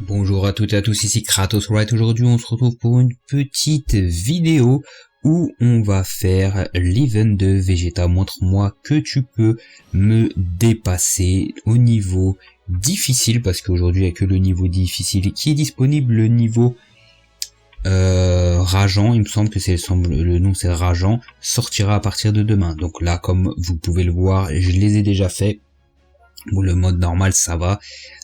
Bonjour à toutes et à tous, ici Kratos Wright. Aujourd'hui on se retrouve pour une petite vidéo où on va faire l'event de Vegeta. Montre-moi que tu peux me dépasser au niveau difficile, parce qu'aujourd'hui il n'y a que le niveau difficile qui est disponible. Le niveau Rageant, il me semble que le nom c'est Rageant, sortira à partir de demain. Donc là, comme vous pouvez le voir, je les ai déjà fait. Bon, le mode normal ça va.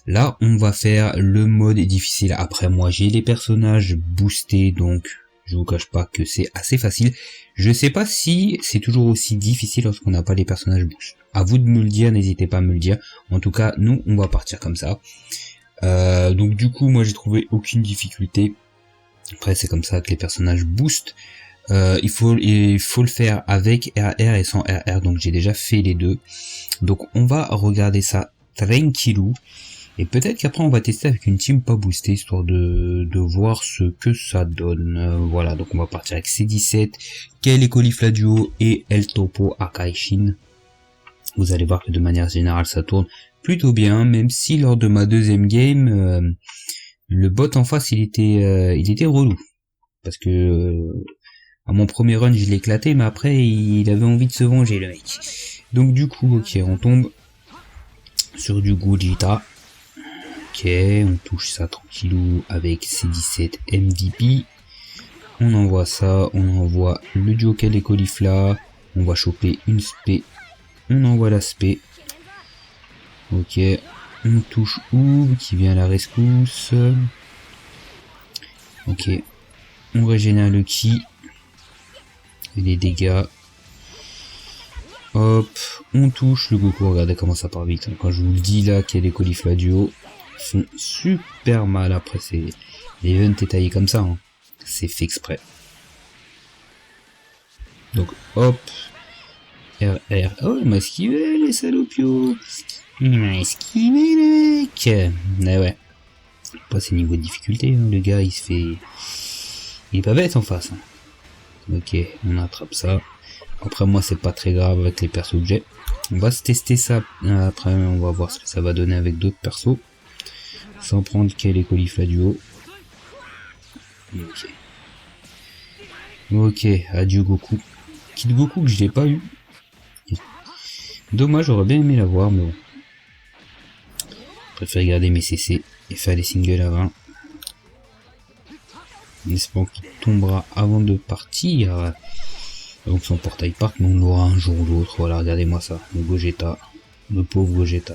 Là on va faire le mode difficile. Après moi j'ai les personnages boostés, donc je vous cache pas que c'est assez facile. Je sais pas si c'est toujours aussi difficile lorsqu'on n'a pas les personnages boost. À vous de me le dire, n'hésitez pas à me le dire. En tout cas nous on va partir comme ça. Donc du coup moi j'ai trouvé aucune difficulté. Après c'est comme ça que les personnages boostent. Il faut le faire avec RR et sans RR, donc j'ai déjà fait les deux. Donc on va regarder ça tranquillou, et peut-être qu'après on va tester avec une team pas boostée, histoire de voir ce que ça donne. Voilà, donc on va partir avec C17, Kel et Caulifla-Duo et El Topo Akaishin. Vous allez voir que de manière générale ça tourne plutôt bien, même si lors de ma deuxième game, le bot en face il était relou. Parce que à mon premier run je l'ai éclaté, mais après il avait envie de se venger le mec. Donc du coup, ok, on tombe sur du Gogeta. Ok, on touche ça tranquillou avec C17 MVP. On envoie ça, on envoie le duo Kel et Caulifla. On va choper une spé. On envoie la spé. Ok, on touche Oub qui vient à la rescousse. Ok, on régénère le ki. Et les dégâts. Hop, on touche le Goku, regardez comment ça part vite. Quand je vous le dis là, qu'il y a les Caulifla Duo font super mal. Après, c'est l'event est taillé comme ça, hein. C'est fait exprès. Donc hop, RR. Oh, il m'a esquivé les salopios. Il m'a esquivé le mec. Mais ouais. Après, c'est niveau de difficulté, hein. Le gars il se fait. Il est pas bête en face, hein. Ok, on attrape ça. Après moi c'est pas très grave avec les persos que j'ai. On va se tester ça. Après on va voir ce que ça va donner avec d'autres persos. Sans prendre Kel et Caulifla Duo. Ok. Ok, adieu Goku. Kid Goku que je l'ai pas eu. Dommage, j'aurais bien aimé l'avoir, mais bon. Je préfère garder mes CC et faire les singles à 20. En espérant qu'il tombera avant de partir. Donc son portail part, mais on l'aura un jour ou l'autre. Voilà, regardez-moi ça. Le Gogeta. Le pauvre Gogeta.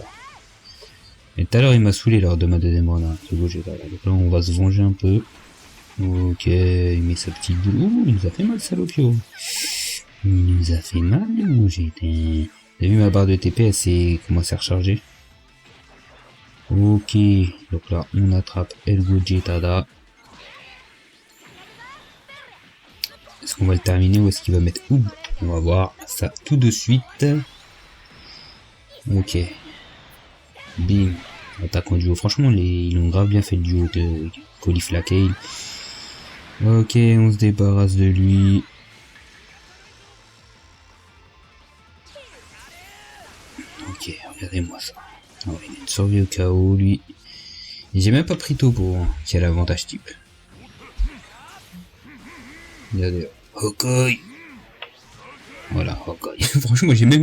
Et tout à l'heure il m'a saoulé lors de ma deuxième run, hein, ce Gogeta là. Donc là on va se venger un peu. Ok, il met sa petite boule. Ouh, il nous a fait mal salopio. Il nous a fait mal le Gogeta. T'as vu ma barre de TP, elle s'est commencé à recharger. Ok, donc là on attrape El Gogeta. Est-ce qu'on va le terminer ou est-ce qu'il va mettre Oub? On va voir ça tout de suite. Ok. Bim. Attaque en duo. Franchement, ils ont grave bien fait le duo de Caulifla Kale. Ok, on se débarrasse de lui. Ok, regardez-moi ça. Ah ouais, il a une survie au chaos, lui. J'ai même pas pris Topo, hein, qui a l'avantage type. Regardez. Hokoi. Voilà, Hokoi. Franchement, j'ai même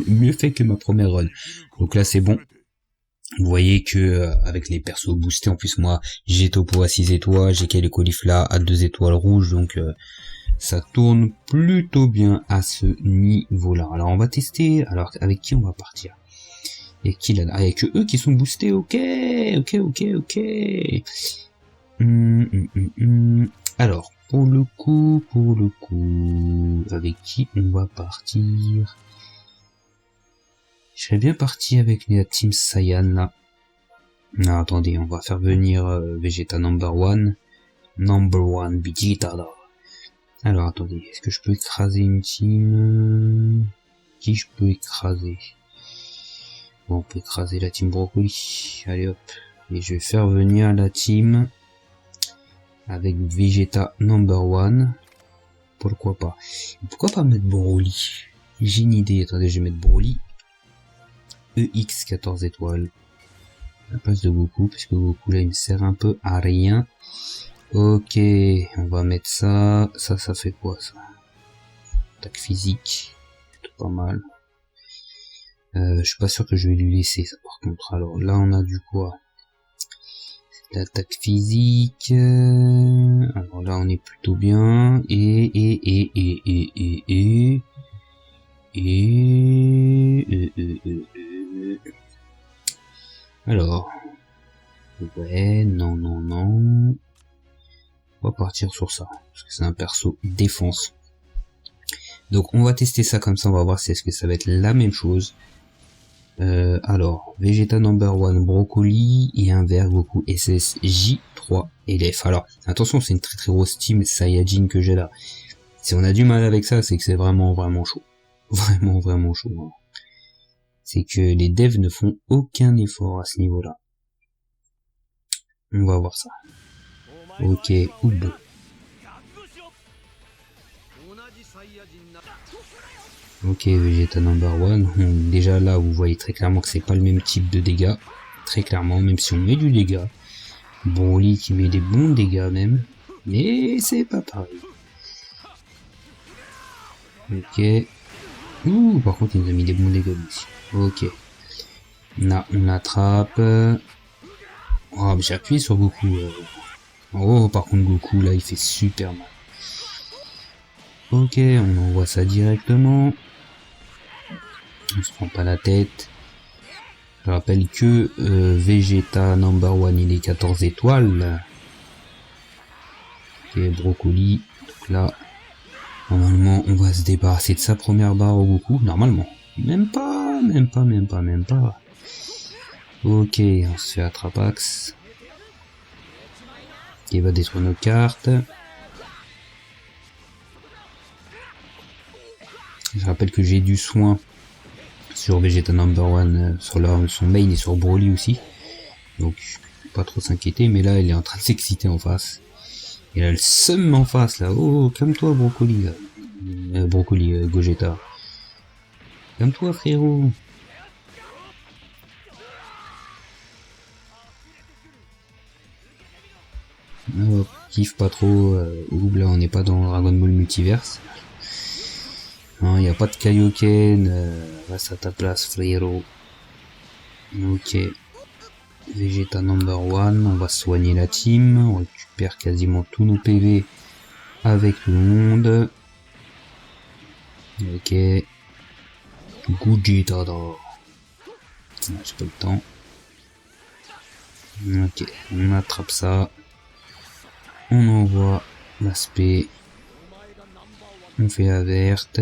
mieux fait que ma première run. Donc là, c'est bon. Vous voyez que avec les persos boostés, en plus moi j'ai Topo à 6 étoiles, j'ai Kel et Caulifla à 2 étoiles rouges, donc ça tourne plutôt bien à ce niveau-là. Alors on va tester, alors avec qui on va partir? Et qui là? Ah, il y a que eux qui sont boostés, ok. Alors, pour le coup, avec qui on va partir? Je serais bien parti avec la team Saiyan là. Non, attendez, on va faire venir Vegeta number one Vegeta là. Alors attendez, est-ce que je peux écraser une team? Qui je peux écraser? Bon, on peut écraser la team Brocoli. Allez hop. Et je vais faire venir la team avec Vegeta number one. Pourquoi pas? Pourquoi pas mettre Broly? J'ai une idée, attendez, je vais mettre Broly. EX 14 étoiles. à la place de Goku, puisque Goku là il me sert un peu à rien. Ok, on va mettre ça. Ça fait quoi ça? Attaque physique, plutôt pas mal. Je suis pas sûr que je vais lui laisser ça par contre. Alors là on a du quoi? L'attaque physique. Alors là on est plutôt bien. Alors. Ouais, non. On va partir sur ça. Parce que c'est un perso défense. Donc on va tester ça comme ça, on va voir si est-ce que ça va être la même chose. Alors, Vegeta number 1 Brocoli et un vert Goku SS J3 LF. Alors, attention, c'est une très grosse team Saiyajin que j'ai là. Si on a du mal avec ça, c'est que c'est vraiment chaud. Vraiment chaud. Hein. C'est que les devs ne font aucun effort à ce niveau-là. On va voir ça. Ok, Oub. Ok, Vegeta number 1. Déjà là, vous voyez très clairement que c'est pas le même type de dégâts. Très clairement, même si on met du dégât. Broly qui met des bons dégâts même. Mais c'est pas pareil. Ok. Ouh, par contre, il nous a mis des bons dégâts aussi. Ok. Là, on attrape. Oh, j'ai appuyé sur Goku. Oh, par contre, Goku, là, il fait super mal. Ok, on envoie ça directement. On se prend pas la tête. Je rappelle que Vegeta number 1 il est 14 étoiles. Ok, Brocoli. Donc là, normalement, on va se débarrasser de sa première barre au Goku. Normalement. Même pas. Ok, on se fait Attrapax. Qui va détruire nos cartes. Je rappelle que j'ai du soin sur Vegeta number 1, sur son main et sur Broly aussi. Donc, pas trop s'inquiéter, mais là, il est en train de s'exciter en face. Il a le seum en face, là. Oh, calme-toi, Brocoli. Gogeta. Calme-toi, frérot. Oh, kiffe pas trop. Là, on n'est pas dans Dragon Ball Multiverse. Non, il n'y a pas de Kaioken. Reste à ta place, frérot. Ok. Vegeta number 1, on va soigner la team, on récupère quasiment tous nos PV avec tout le monde. Ok. Gogeta d'or. J'ai pas le temps. Ok, on attrape ça. On envoie l'aspect. On fait la verte.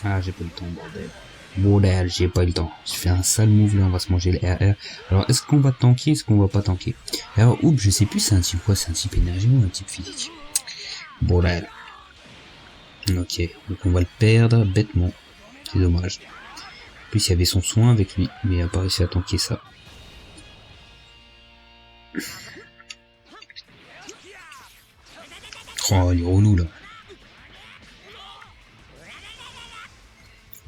Ah, j'ai pas le temps, bordel. Bordel, j'ai pas eu le temps. Je fais un sale move là, on va se manger le RR. Alors, est-ce qu'on va tanker, est-ce qu'on va pas tanker? Alors, oups, je sais plus c'est un type quoi, c'est un type énergie ou un type physique. Bordel. Ok, donc on va le perdre bêtement. C'est dommage. En plus, il y avait son soin avec lui, mais il a pas réussi à tanker ça. Oh, il est relou là.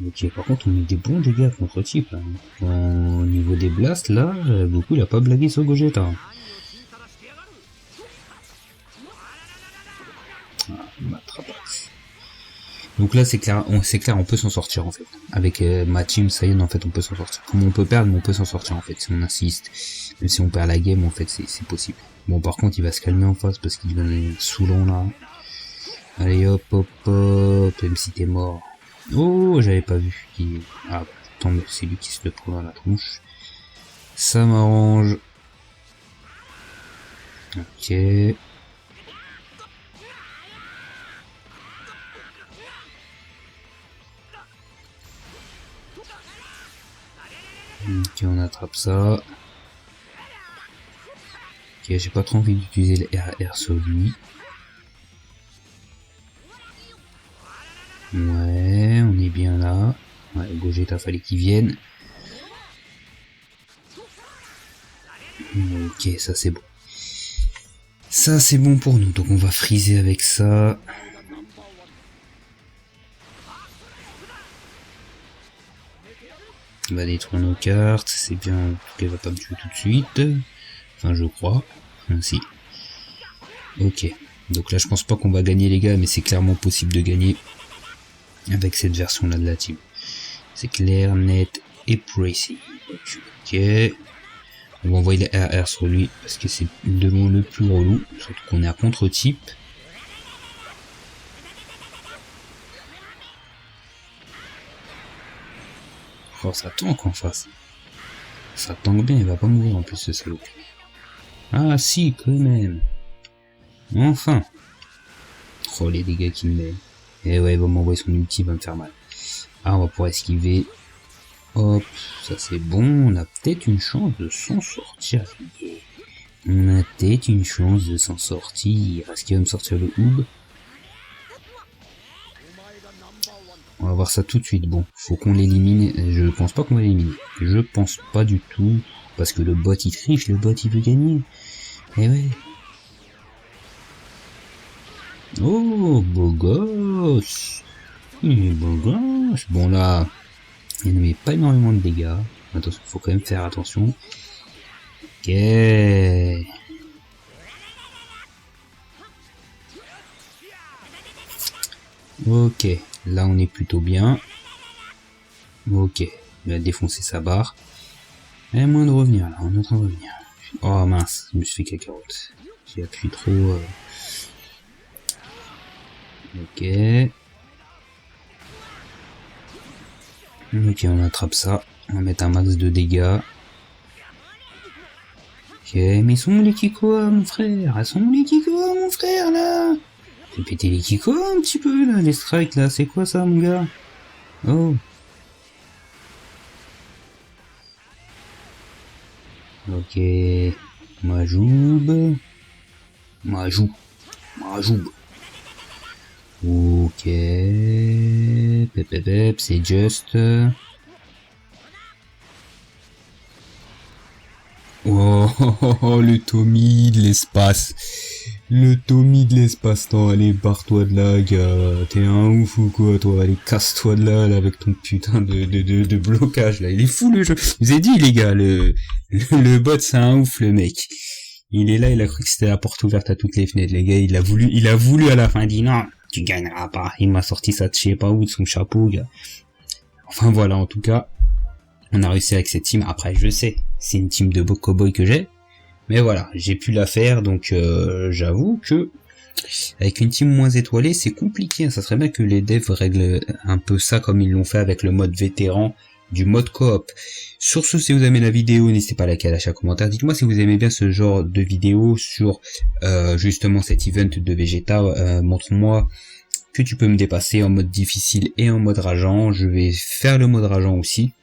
Ok, par contre, on met des bons dégâts contre type. Hein. Au niveau des blasts, là, Goku il a pas blagué sur Gogeta. Ah, donc là, c'est clair, on peut s'en sortir en fait. Avec ma team Saiyan, en fait, on peut s'en sortir. Comme on peut perdre, mais on peut s'en sortir en fait, si on insiste. Même si on perd la game, en fait, c'est possible. Bon, par contre, il va se calmer en face parce qu'il devient saoulant là. Allez, hop, même si t'es mort. Oh, j'avais pas vu. Ah, tant mieux, c'est lui qui se le prend dans la tronche. Ça m'arrange. Ok. Ok, on attrape ça. Ok, j'ai pas trop envie d'utiliser le RR sur lui. Ouais, on est bien là. Ouais, Gogeta, fallait qu'il vienne. Ok, ça c'est bon. Ça c'est bon pour nous, donc on va freezer avec ça. On va détruire nos cartes, c'est bien, en tout cas, il va pas me tuer tout de suite. Enfin, je crois. Si. Ok. Donc là, je pense pas qu'on va gagner, les gars, mais c'est clairement possible de gagner avec cette version-là de la team. C'est clair, net et précis. Ok. On va envoyer les RR sur lui, parce que c'est de loin le plus relou, surtout qu'on est à contre-type. Oh, ça tank en face. Ça tank bien, il va pas mourir en plus, ce salaud. Ah si, quand même. Enfin. Oh, les dégâts qu'il met. Et ouais, il va m'envoyer son ulti, il va me faire mal. Ah, on va pouvoir esquiver. Hop, ça c'est bon. On a peut-être une chance de s'en sortir. On a peut-être une chance de s'en sortir. Est-ce qu'il va me sortir le hoob? On va voir ça tout de suite. Bon, faut qu'on l'élimine. Je pense pas qu'on va l'éliminer. Je pense pas du tout. Parce que le bot il triche, le bot il veut gagner. Eh ouais. Oh, beau gosse. Il est beau gosse. Bon là, il ne met pas énormément de dégâts. Attention, faut quand même faire attention. Ok. Ok, là on est plutôt bien. Ok, il va défoncer sa barre. Et moins de revenir là, on est en train de revenir. Oh mince, je me suis fait cacarotte. J'ai appuyé trop. Ok. Ok, on attrape ça. On va mettre un max de dégâts. Ok, mais ils sont où les Kikoa, mon frère? Elles sont où les Kikoa, mon frère, là? Fais péter les Kikoa un petit peu, là, les strikes, là. C'est quoi ça, mon gars? Oh. Ok. Majoub. Majoub. Majoub. Ok. Pep, c'est juste. Oh, le Tommy de l'espace. Le Tommy de l'espace-temps. Allez, barre-toi de là, gars. T'es un ouf ou quoi, toi? Allez, casse-toi de là, avec ton putain de blocage, là. Il est fou, le jeu. Je vous ai dit, les gars, le bot, c'est un ouf, le mec. Il est là, il a cru que c'était la porte ouverte à toutes les fenêtres, les gars. Il a voulu à la fin. Il dit non, tu gagneras pas. Il m'a sorti ça de je sais pas où, de son chapeau, gars. Enfin, voilà, en tout cas. On a réussi avec cette team. Après, je sais, c'est une team de cowboy que j'ai. Mais voilà, j'ai pu la faire, donc j'avoue que avec une team moins étoilée, c'est compliqué. Ça serait bien que les devs règlent un peu ça comme ils l'ont fait avec le mode vétéran du mode coop. Sur ce, si vous aimez la vidéo, n'hésitez pas à liker, à lâcher un commentaire. Dites-moi si vous aimez bien ce genre de vidéo sur justement cet event de Vegeta. Montre-moi que tu peux me dépasser en mode difficile et en mode rageant. Je vais faire le mode rageant aussi.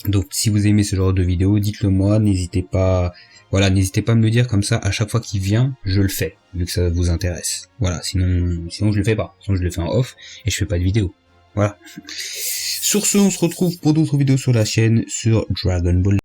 Donc si vous aimez ce genre de vidéo, dites-le moi, n'hésitez pas, voilà, n'hésitez pas à me le dire, comme ça, à chaque fois qu'il vient, je le fais, vu que ça vous intéresse. Voilà, sinon je le fais pas, sinon je le fais en off, et je fais pas de vidéo. Voilà. Sur ce, on se retrouve pour d'autres vidéos sur la chaîne, sur Dragon Ball